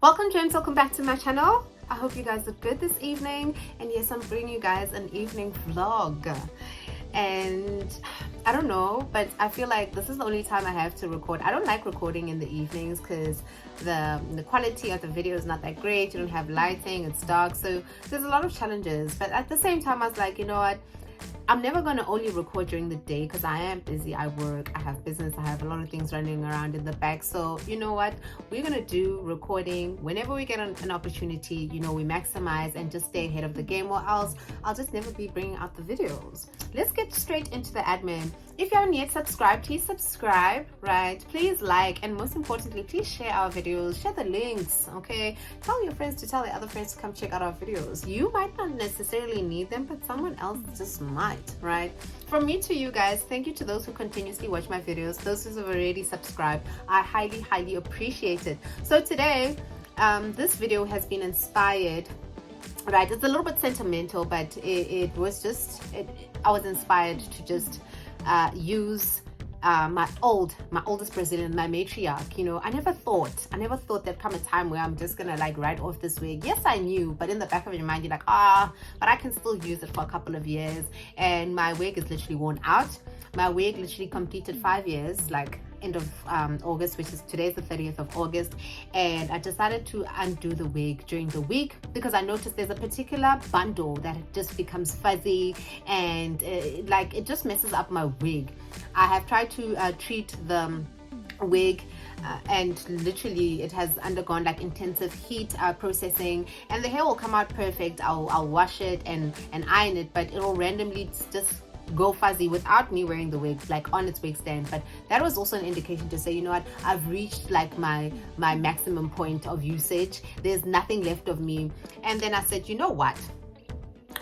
Welcome gents, welcome back to my channel. I hope you guys are good this evening, and yes, I'm bringing you guys an evening vlog. And I don't know, but I feel like this is the only time I have to record. I don't like recording in the evenings because the quality of the video is not that great. You don't have lighting, it's dark, so there's a lot of challenges. But at the same time, I was like, you know what, I'm never going to only record during the day because I am busy. I work, I have business, I have a lot of things running around in the back. So you know what, we're going to do recording whenever we get an opportunity. You know, we maximize and just stay ahead of the game, or else I'll just never be bringing out the videos. Let's get straight into the admin. If you haven't yet subscribed, please subscribe, right? Please like, and most importantly, please share our videos, share the links, okay? Tell your friends to tell their other friends to come check out our videos. You might not necessarily need them, but someone else just might, right? From me to you guys, thank you to those who continuously watch my videos, those who have already subscribed. I highly appreciate it. So today, this video has been inspired, right? It's a little bit sentimental, but it was just, I was inspired to just use my oldest Brazilian, my matriarch. You know, I never thought there'd come a time where I'm just gonna like write off this wig. Yes, I knew, but in the back of your mind you're like, but I can still use it for a couple of years. And my wig is literally worn out. My wig literally completed 5 years, like end of August, which is today's the 30th of August. And I decided to undo the wig during the week because I noticed there's a particular bundle that just becomes fuzzy and like it just messes up my wig. I have tried to treat the wig and literally it has undergone like intensive heat processing, and the hair will come out perfect. I'll wash it and iron it, but it'll randomly just go fuzzy without me wearing the wig, like on its wig stand. But that was also an indication to say, you know what, I've reached like my maximum point of usage. There's nothing left of me. And then I said, you know what,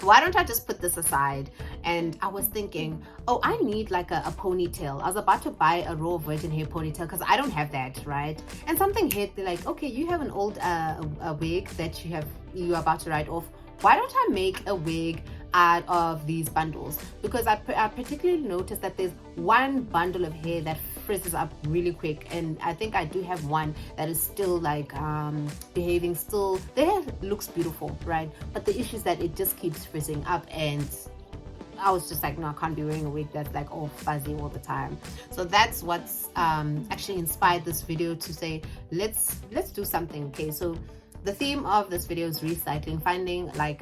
why don't I just put this aside? And I was thinking, oh, I need like a ponytail. I was about to buy a raw virgin hair ponytail because I don't have that, right? And something hit, they're like, okay, you have an old a wig that you're about to write off. Why don't I make a wig out of these bundles? Because I particularly noticed that there's one bundle of hair that frizzes up really quick, and I think I do have one that is still like behaving still. The hair looks beautiful, right? But the issue is that it just keeps frizzing up, and I was just like, no, I can't be wearing a wig that's like all fuzzy all the time. So that's what's actually inspired this video to say, let's do something. Okay, so the theme of this video is recycling, finding like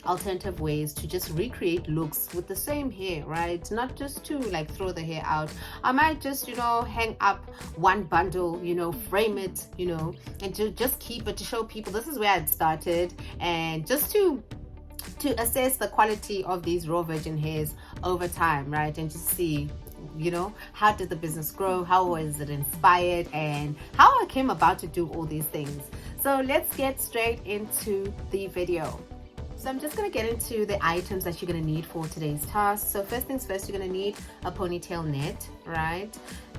alternative ways to just recreate looks with the same hair, right? Not just to like throw the hair out. I might just, you know, hang up one bundle, you know, frame it, you know, and to just keep it to show people this is where I'd started, and just to assess the quality of these raw virgin hairs over time, right? And just see, you know, how did the business grow, how was it inspired, and how I came about to do all these things. So let's get straight into the video. So I'm just going to get into the items that you're going to need for today's task. So first things first, you're going to need a ponytail net, right?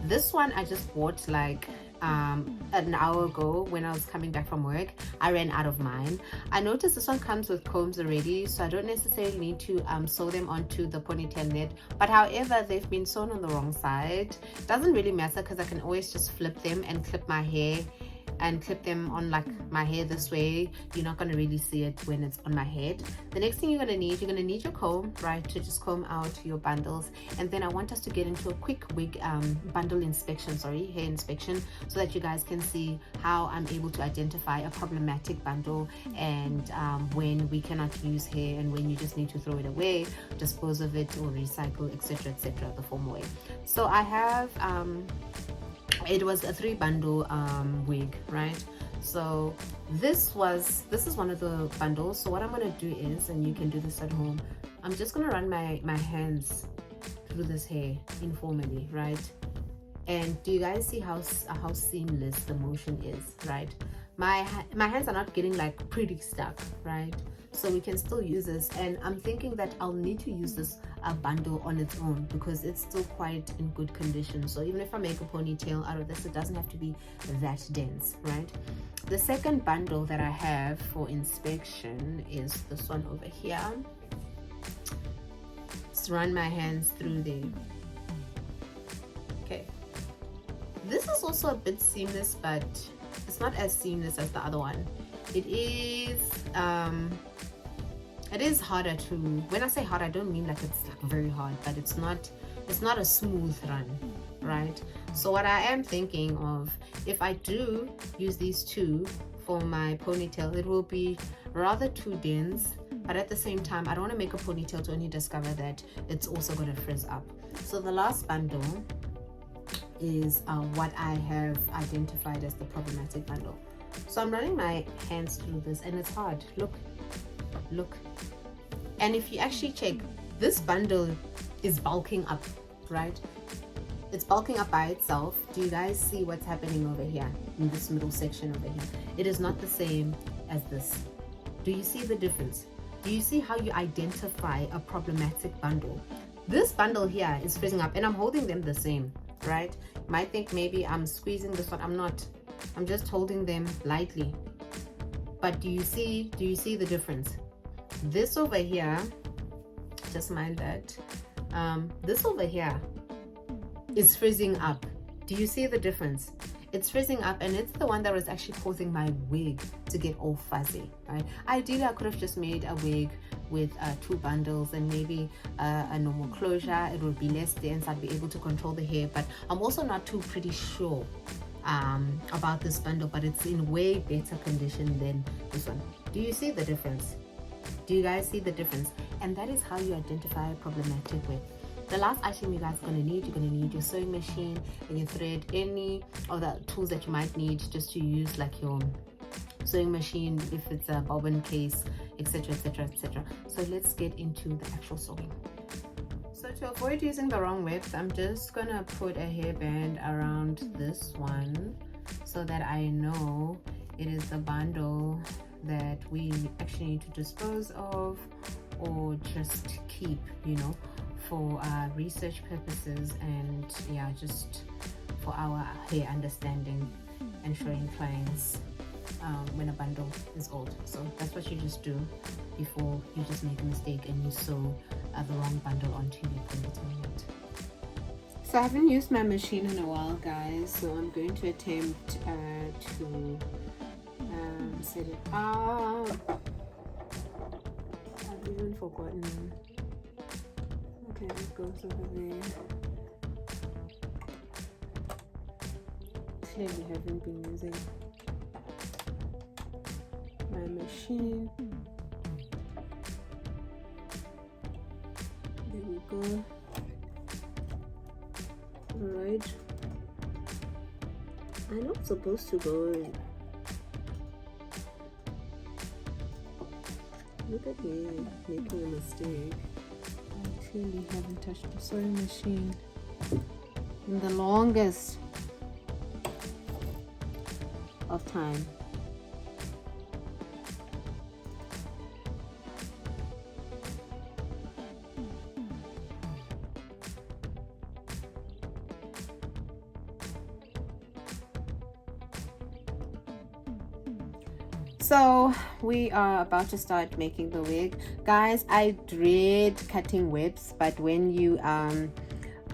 This one I just bought like an hour ago when I was coming back from work. I ran out of mine. I noticed this one comes with combs already, so I don't necessarily need to sew them onto the ponytail net, but however they've been sewn on the wrong side. Doesn't really matter because I can always just flip them and clip my hair and clip them on like my hair this way. You're not going to really see it when it's on my head. The next thing you're going to need your comb, right, to just comb out your bundles. And then I want us to get into a quick wig bundle inspection, hair inspection, so that you guys can see how I'm able to identify a problematic bundle and when we cannot use hair and when you just need to throw it away, dispose of it, or recycle, etc, the formal way. So I have it was a 3 bundle wig, right? So this is one of the bundles. So what I'm going to do is, and you can do this at home, I'm just going to run my hands through this hair informally, right? And do you guys see how seamless the motion is, right? My hands are not getting like pretty stuck, right? So we can still use this, and I'm thinking that I'll need to use this bundle on its own because it's still quite in good condition. So even if I make a ponytail out of this, it doesn't have to be that dense, right? The second bundle that I have for inspection is this one over here. Just run my hands through there. Okay, this is also a bit seamless, but it's not as seamless as the other one. It is harder to, when I say hard, I don't mean like it's like very hard, but it's not a smooth run, right? So what I am thinking of, if I do use these two for my ponytail, it will be rather too dense, but at the same time I don't want to make a ponytail to only discover that it's also going to frizz up. So the last bundle is what I have identified as the problematic bundle. So I'm running my hands through this and it's hard. Look, and if you actually check, this bundle is bulking up, right? It's bulking up by itself. Do you guys see what's happening over here in this middle section over here? It is not the same as this. Do you see the difference? Do you see how you identify a problematic bundle? This bundle here is frizzing up and I'm holding them the same, right? You might think maybe I'm squeezing this one. I'm not. I'm just holding them lightly. But do you see the difference? This over here, just mind that, this over here is frizzing up. Do you see the difference? It's frizzing up, and it's the one that was actually causing my wig to get all fuzzy, right? Ideally, I could have just made a wig with 2 bundles and maybe a normal closure. It would be less dense. I'd be able to control the hair, but I'm also not too pretty sure about this bundle, but it's in way better condition than this one. Do you see the difference? Do you guys see the difference? And that is how you identify a problematic wig. The last item you guys are going to need, you're going to need your sewing machine and your thread, any of the tools that you might need just to use, like your sewing machine, if it's a bobbin case, etc, etc, etc. So let's get into the actual sewing. So to avoid using the wrong webs, I'm just going to put a hairband around this one so that I know it is the bundle that we actually need to dispose of or just keep, you know, for research purposes, and yeah, just for our hair understanding and showing clients when a bundle is old. So that's what you just do before you just make a mistake and you sew the wrong bundle onto your ponytail. So I haven't used my machine in a while, guys, so I'm going to attempt to set it up. I've even forgotten. Okay, it goes over there. Clearly haven't been using my machine. There we go. Alright. I'm not supposed to go in. Look at me making a mistake. I clearly haven't touched the sewing machine in the longest of time. So we are about to start making the wig, guys. I dread cutting webs, but when you are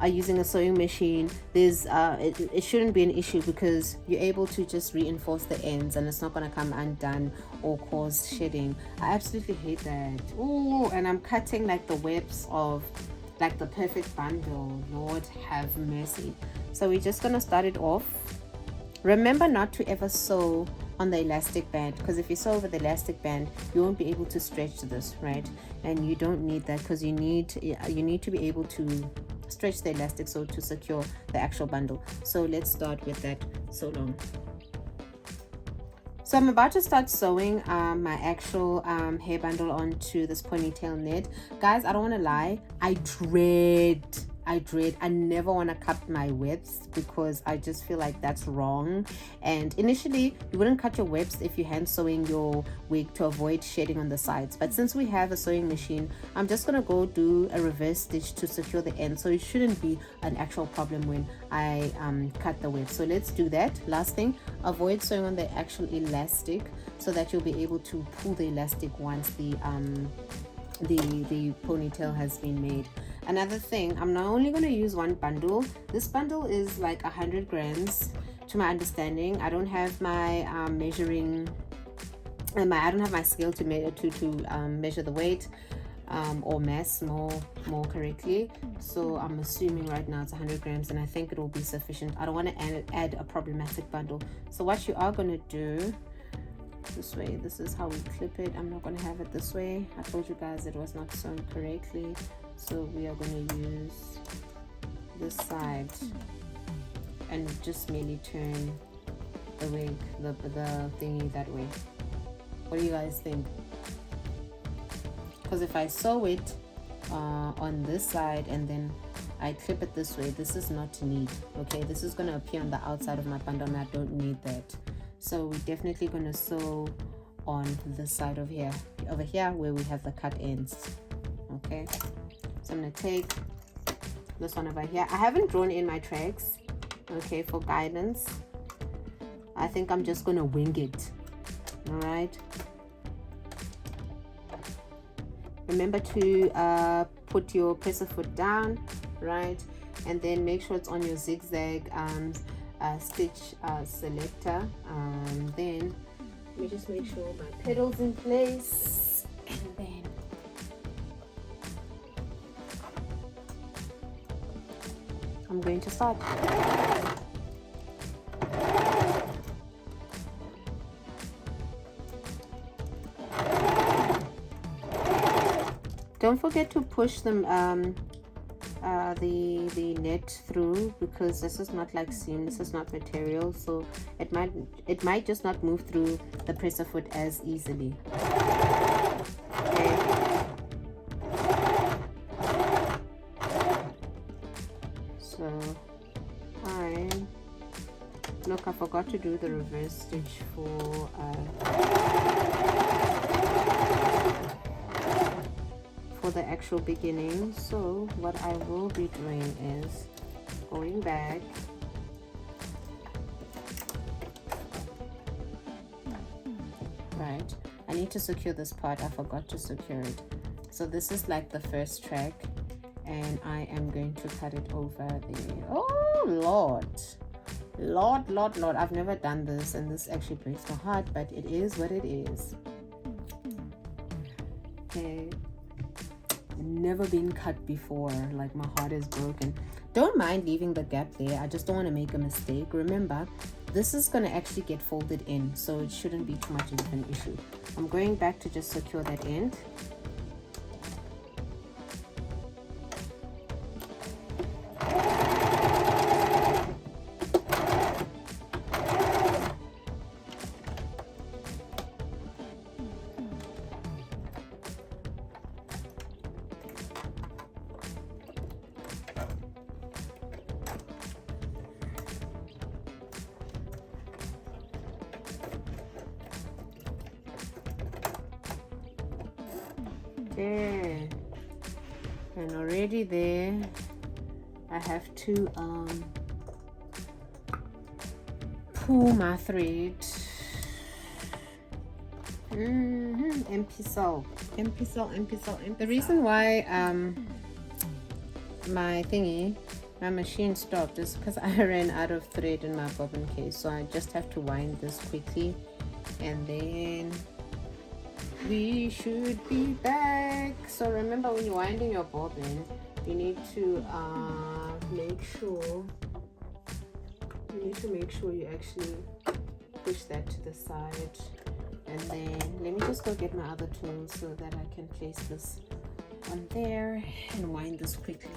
using a sewing machine, there's it shouldn't be an issue because you're able to just reinforce the ends and it's not going to come undone or cause shedding. I absolutely hate that. Oh, and I'm cutting like the webs of like the perfect bundle. Lord have mercy. So we're just going to start it off. Remember not to ever sew on the elastic band, because if you sew over the elastic band you won't be able to stretch this, right? And you don't need that, because you need to be able to stretch the elastic so to secure the actual bundle. So let's start with that sew long. So I'm about to start sewing my actual hair bundle onto this ponytail net. Guys, I don't want to lie, I never want to cut my webs because I just feel like that's wrong. And initially you wouldn't cut your webs if you're hand sewing your wig to avoid shedding on the sides, but since we have a sewing machine, I'm just gonna go do a reverse stitch to secure the end, so it shouldn't be an actual problem when I cut the web. So let's do that. Last thing, avoid sewing on the actual elastic so that you'll be able to pull the elastic once the ponytail has been made. Another thing, I'm not only going to use one bundle. This bundle is like 100 grams, to my understanding, I don't have my measuring, I don't have my scale to measure the weight or mass more correctly. So I'm assuming right now it's 100 grams, and I think it will be sufficient. I don't want to add a problematic bundle. So what you are going to do this way, this is how we clip it. I'm not going to have it this way. I told you guys it was not sewn correctly, so we are going to use this side and just merely turn the wig, the thingy that way. What do you guys think? Because if I sew it on this side and then I clip it this way, this is not neat. Okay, this is going to appear on the outside of my bundle, and I don't need that. So we're definitely going to sew on this side over here where we have the cut ends. Okay, so I'm going to take this one over here. I haven't drawn in my tracks, okay, for guidance. I think I'm just going to wing it. All right, remember to put your presser foot down, right, and then make sure it's on your zigzag stitch selector. Then let me just make sure my pedal's in place, and then I'm going to start. Don't forget to push them the net through, because this is not like seam, this is not material, so it might just not move through the presser foot as easily. Okay. So look, I forgot to do the reverse stitch for the actual beginning. So what I will be doing is going back, right, I need to secure this part. I forgot to secure it. So this is like the first track, and I am going to cut it over there. Oh Lord, I've never done this, and this actually breaks my heart, but it is what it is. Okay, never been cut before, like my heart is broken. Don't mind leaving the gap there, I just don't want to make a mistake. Remember, this is going to actually get folded in, so it shouldn't be too much of an issue. I'm going back to just secure that end. There, and already there I have to pull my thread. Empty cell. The reason why my machine stopped is because I ran out of thread in my bobbin case, so I just have to wind this quickly, and then we should be back. So remember, when you're winding your bobbin, you need to make sure you actually push that to the side. And then let me just go get my other tools so that I can place this on there and wind this quickly.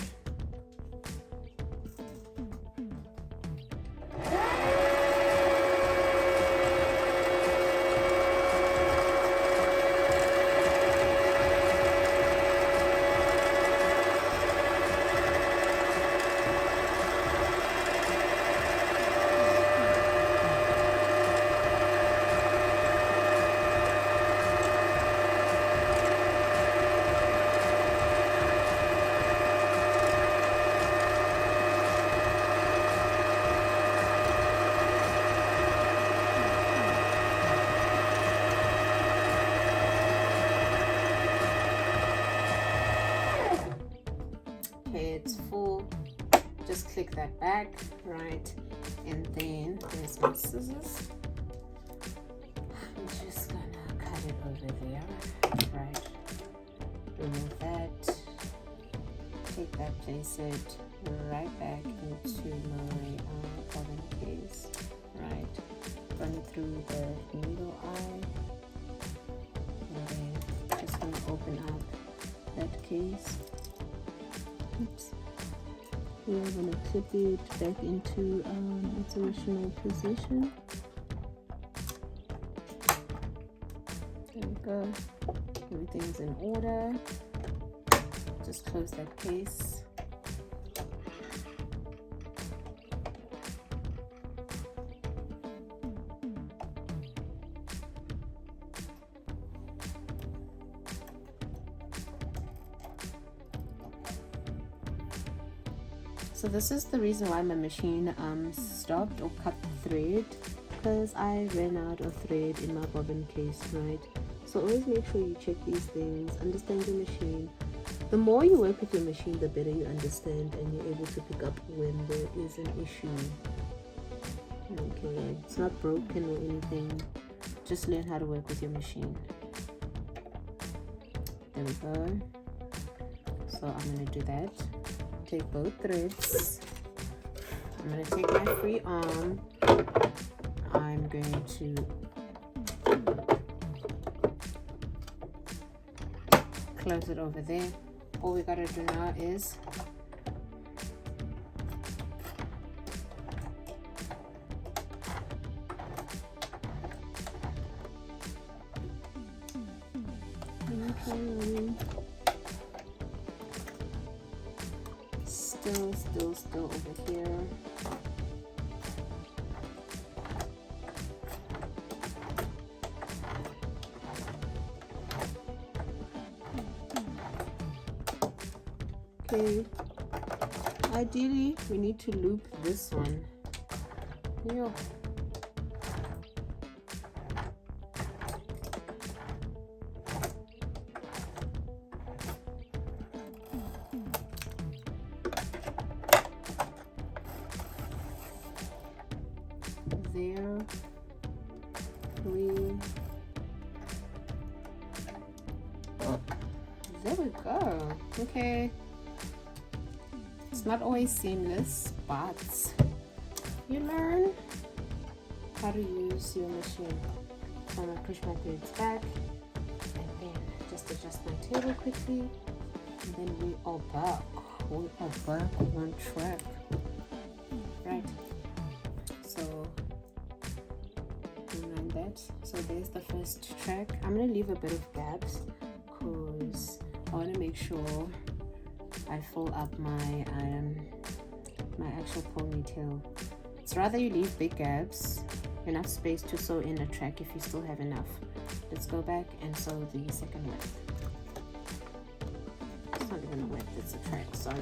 click that back, right? And then there's my scissors. I'm just gonna cut it over there, right? Remove that. Take that, place it right back into my bobbin case, right? Run it through the needle eye, and then just gonna open up that case. Oops. We are gonna clip it back into its original position. There we go. Everything's in order. Just close that case. So this is the reason why my machine stopped or cut the thread, because I ran out of thread in my bobbin case, right? So always make sure you check these things, understand your machine. The more you work with your machine, the better you understand and you're able to pick up when there is an issue. Okay, it's not broken or anything. Just learn how to work with your machine. There we go. So I'm going to do that. Take both threads. I'm going to take my free arm. I'm going to close it over there. All we gotta do now is still over here. Okay, ideally we need to loop this one. Yeah. There we go. Okay, it's not always seamless, but you learn how to use your machine. So I'm gonna push my threads back and then just adjust my table quickly, and then we are back on track, right? So that. So there's the first track. I'm gonna leave a bit of gaps because I want to make sure I fill up my my actual ponytail. It's rather you leave big gaps, enough space to sew in a track if you still have enough. Let's go back and sew the second width. It's not even a width, it's a track, sorry.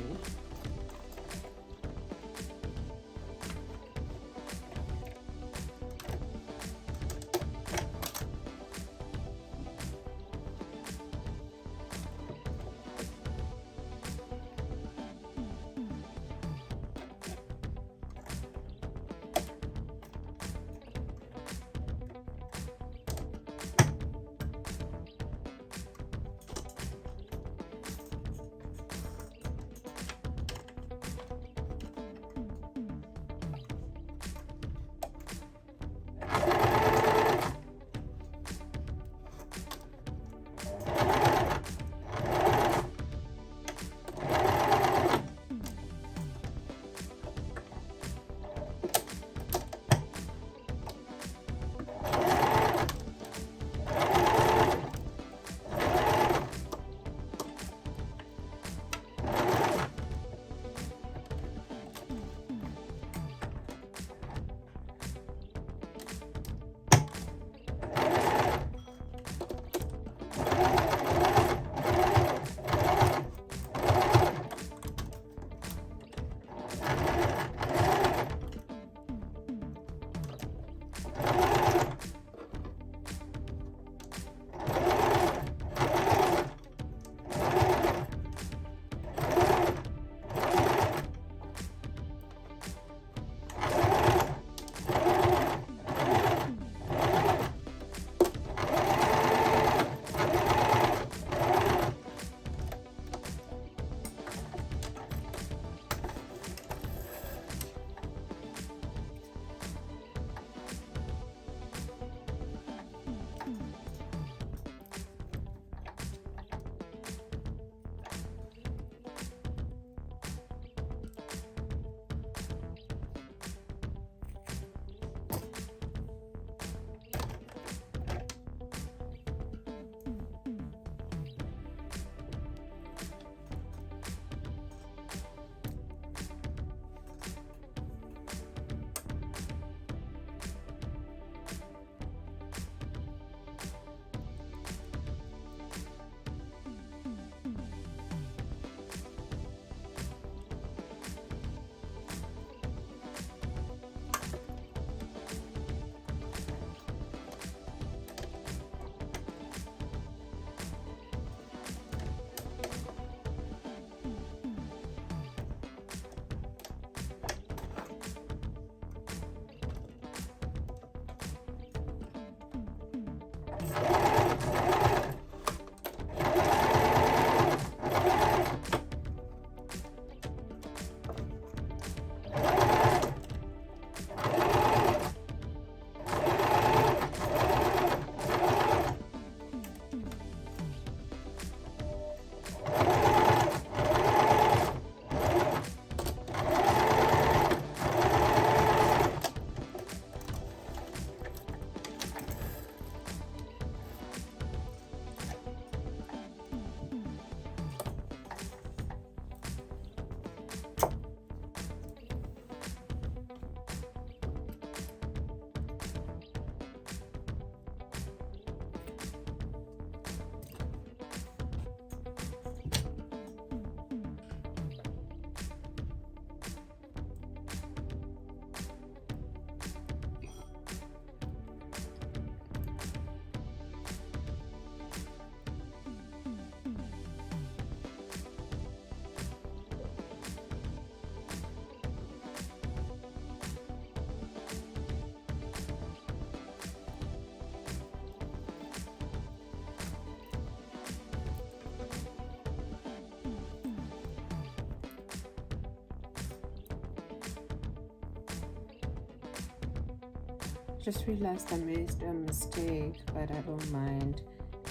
Just realized I made a mistake, but I don't mind.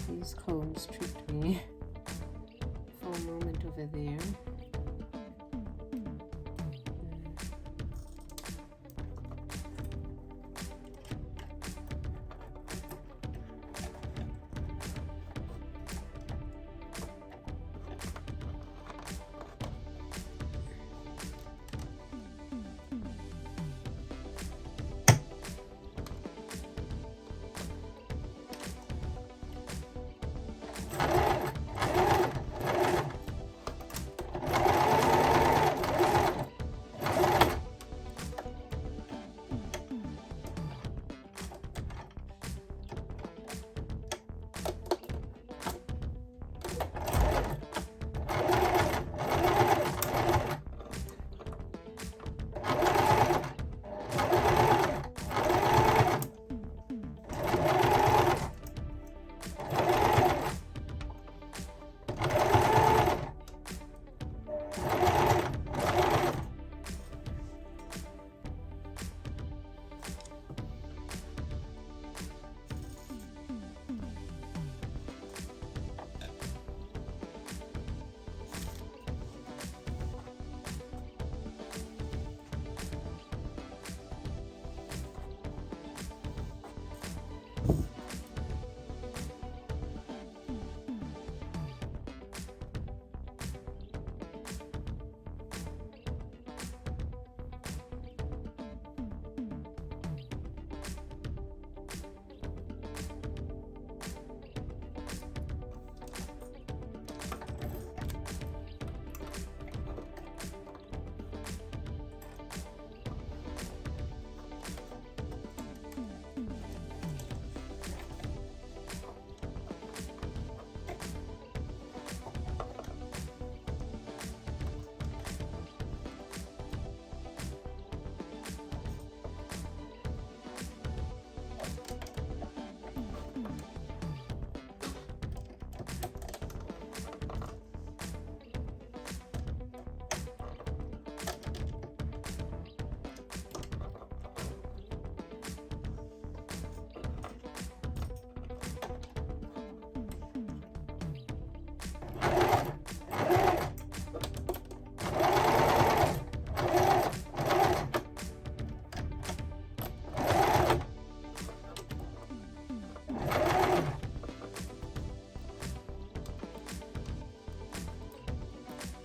These combs tricked me for a moment over there.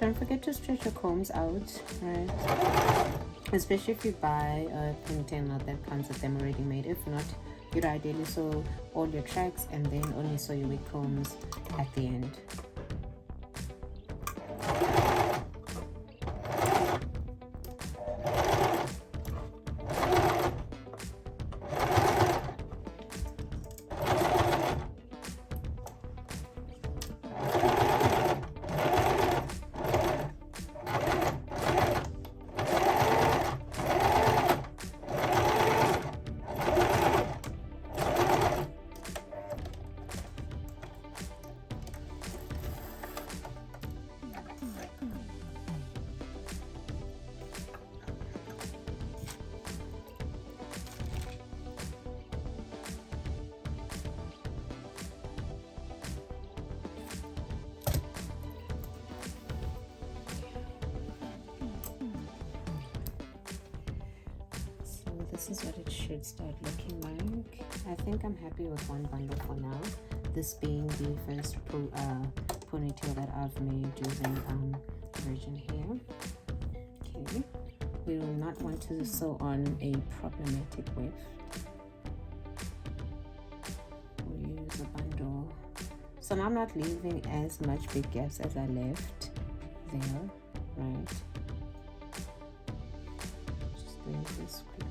Don't forget to stretch your combs out, right? Especially if you buy a ponytail that comes with them already made. If not, you'd ideally sew all your tracks and then only sew your wig combs at the end. This is what it should start looking like. I think I'm happy with one bundle for now, this being the first ponytail that I've made using virgin hair. Okay, we will not want to sew on a problematic weft. We'll use a bundle, so now I'm not leaving as much big gaps as I left there, right? Just doing this quickly.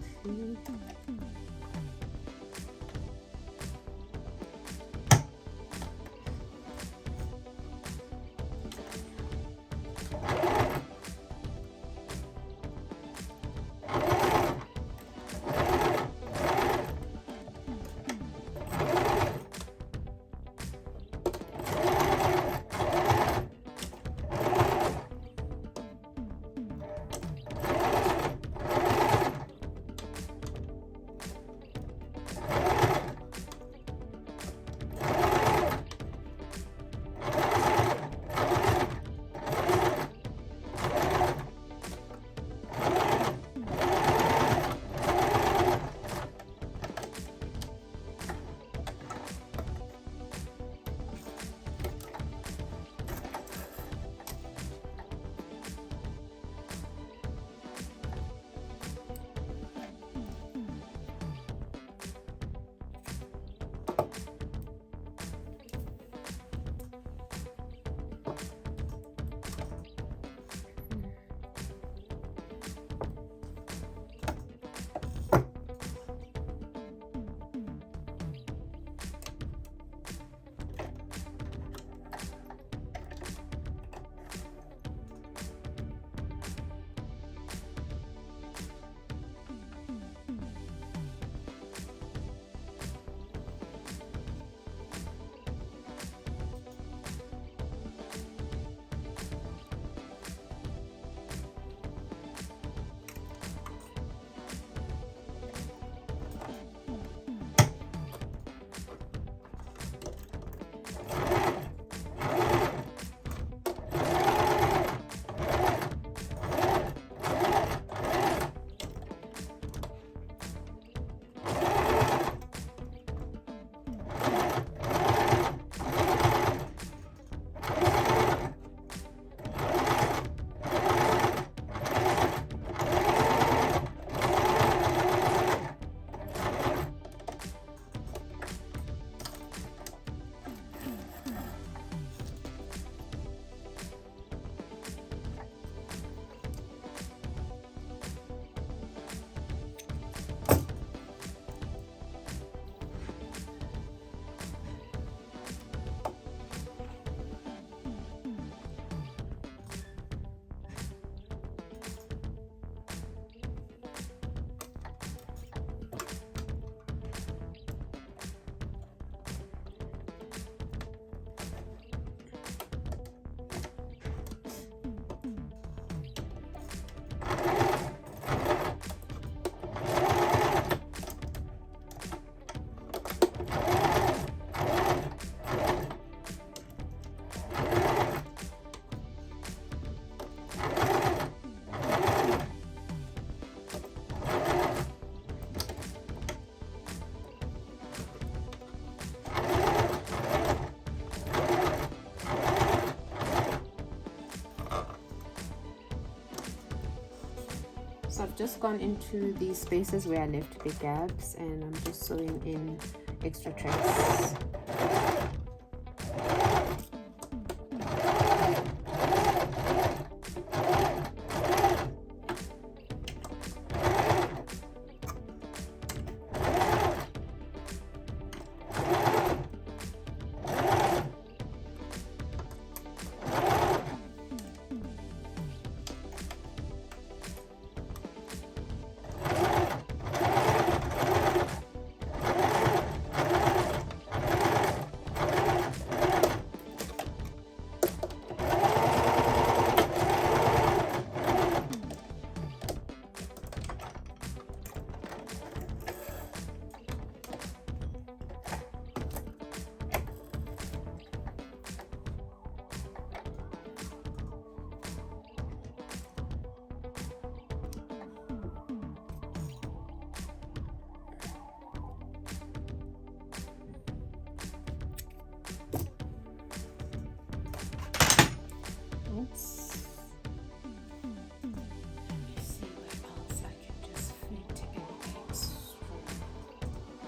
So I've just gone into these spaces where I left the gaps, and I'm just sewing in extra threads.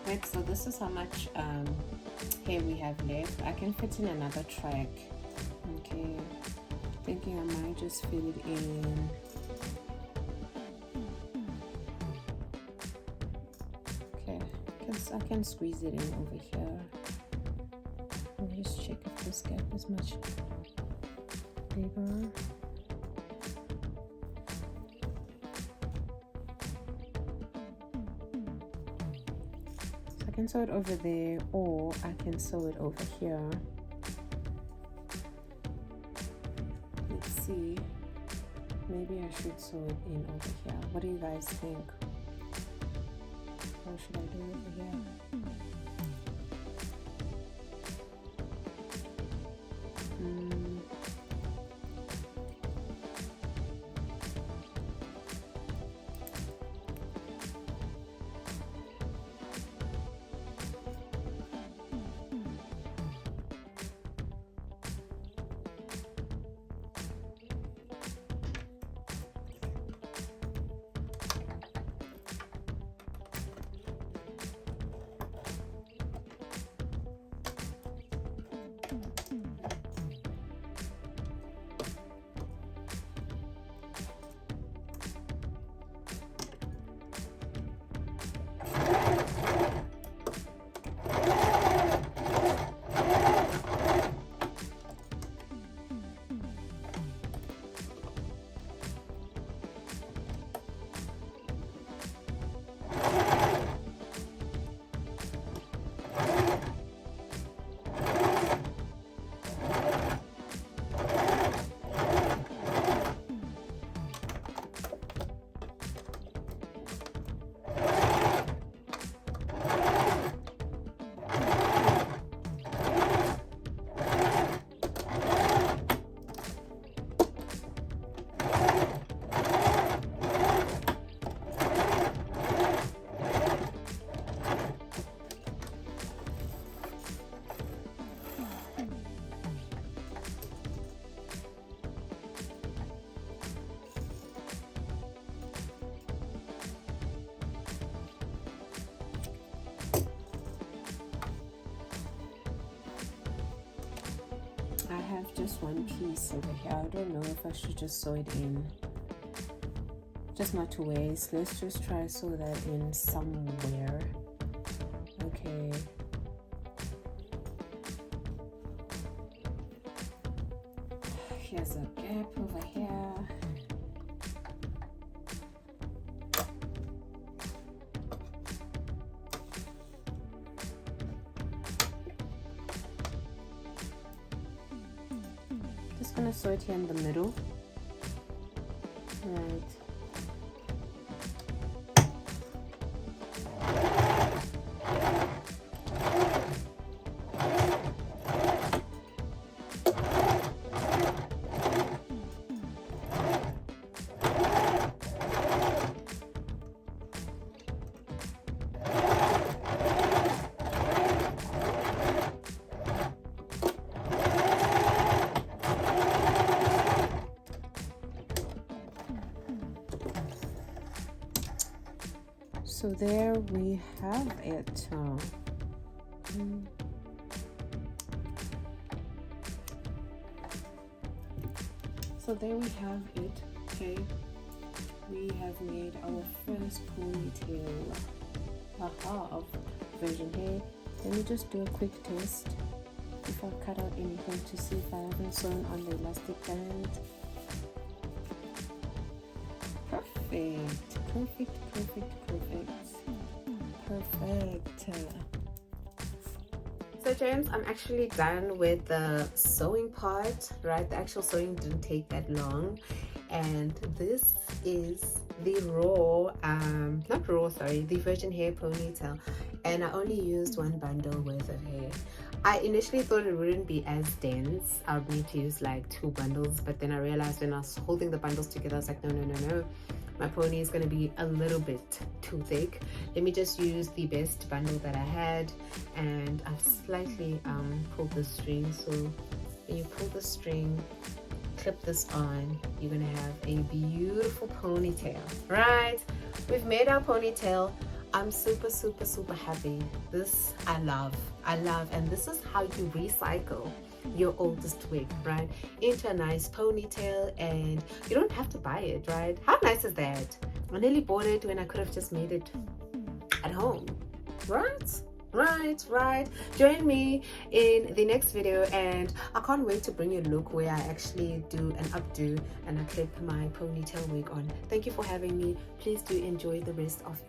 Right, so this is how much hair we have left. I can fit in another track. Okay, thinking I might just fit it in. Okay, because I can squeeze it in over here. Let me just check if this gap is much bigger. I can sew it over there, or I can sew it over here. Let's see, maybe I should sew it in over here. What do you guys think? Or should I do it over here? have just one piece over here. I don't know if I should just sew it in. Just not to waste. Let's just try sew that in somewhere. Okay. Here's a gap over here. Just gonna sew it here in the middle. Right. So there we have it. So there we have it. Okay, we have made our first ponytail of virgin hair. Let me just do a quick test if I've cut out anything to see if I haven't sewn on the elastic band. Perfect. So James, I'm actually done with the sewing part, right? The actual sewing didn't take that long, and this is the the virgin hair ponytail, and I only used one bundle worth of hair. I initially thought it wouldn't be as dense. I would need to use like 2 bundles, but then I realized when I was holding the bundles together, I was like, no. My pony is going to be a little bit too thick. Let me just use the best bundle that I had, and I've slightly pulled the string. So when you pull the string, clip this on, you're going to have a beautiful ponytail, right? We've made our ponytail. I'm super happy. This I love, and this is how you recycle your oldest wig, right, into a nice ponytail, and you don't have to buy it, right? How nice is that? I nearly bought it when I could have just made it at home, right. Join me in the next video, and I can't wait to bring you a look where I actually do an updo and I clip my ponytail wig on. Thank you for having me. Please do enjoy the rest of